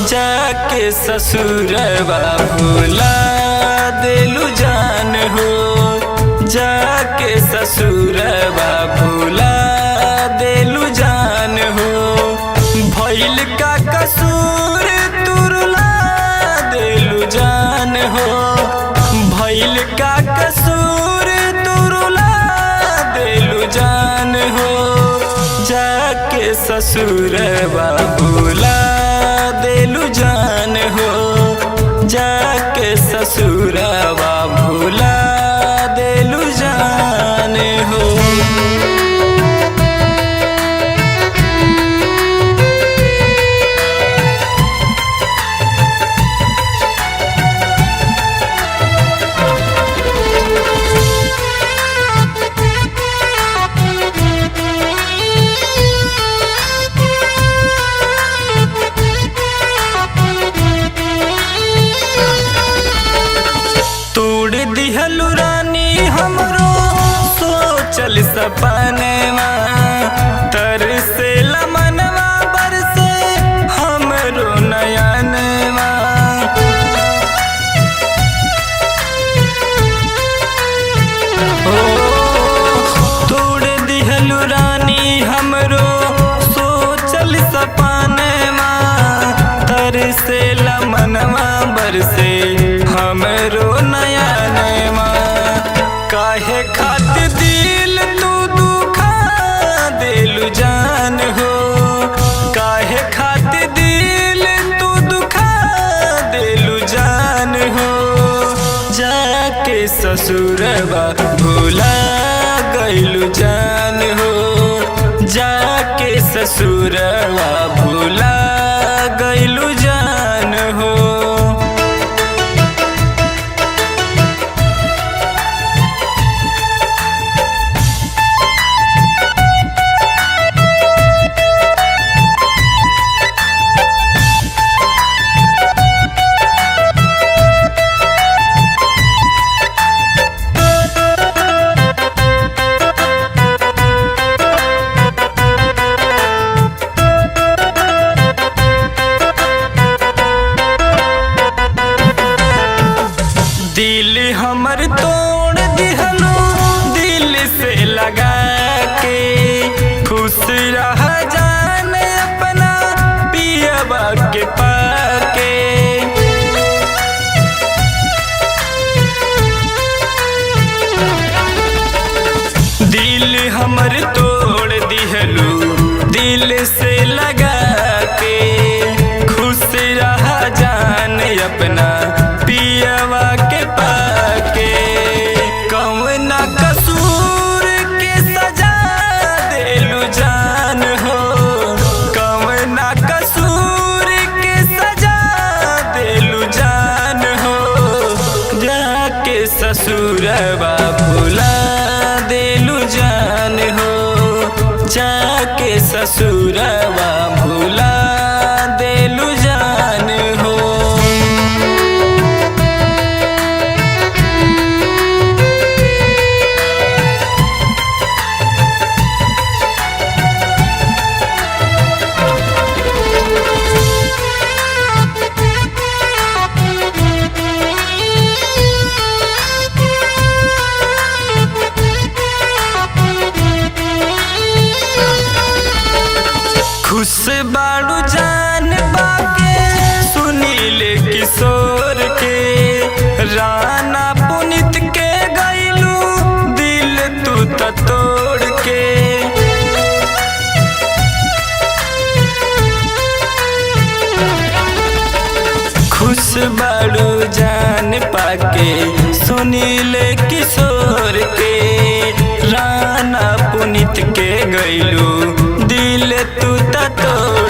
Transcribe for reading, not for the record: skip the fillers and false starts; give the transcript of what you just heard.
जाके ससुरवा भुला देलू जान हो। जाके ससुरवा भुला देलू जान हो। भइल का कसूर तुरला देलू जान हो। भइल का कसूर तुरला देलू जान हो। जाके ससुरवा भुला देलू जान हो। जाके ससुरवा भुला देलू जान हो। तोड़ दिहलु रानी हमरो सोचल सपनवा। तरसेला मनवा बरसे हमरो नयनवा। तोड़ दिहलु रानी हमरो सोचल सपनवा। तरसेला मनवा बरसे हमरो नयनवा। काहे खातिर दिल तू दुखा देलू जान हो। काहे खातिर दिल तू दुखा देलू जान हो। जाके ससुरवा भुला गइलू जान हो। जाके ससुरवा भुला गइलू जान हो। दिल हमर तोड़ दिहलो दिल से लगा के। खुश रह जान अपना पियवा के पाके। दिल हमर तोड़ दिहलो दिल से लगा के। खुश रह जान अपना पियवा के पाके। कौना कसूर के सजा देलू जान हो। कौना कसूर के सजा देलू जान हो। जाके ससुरवा भुला देलू जान हो। जाके ससुरवा भुला देलू जान हो। खुश बाड़ू जान बाके सुनील किशोर के। राना पुनीत के गइलू दिल तू त तोड़ के। खुश बाड़ू जान पाके सुनील किशोर के। राना पुनीत के गइलू दिल तू त तोड़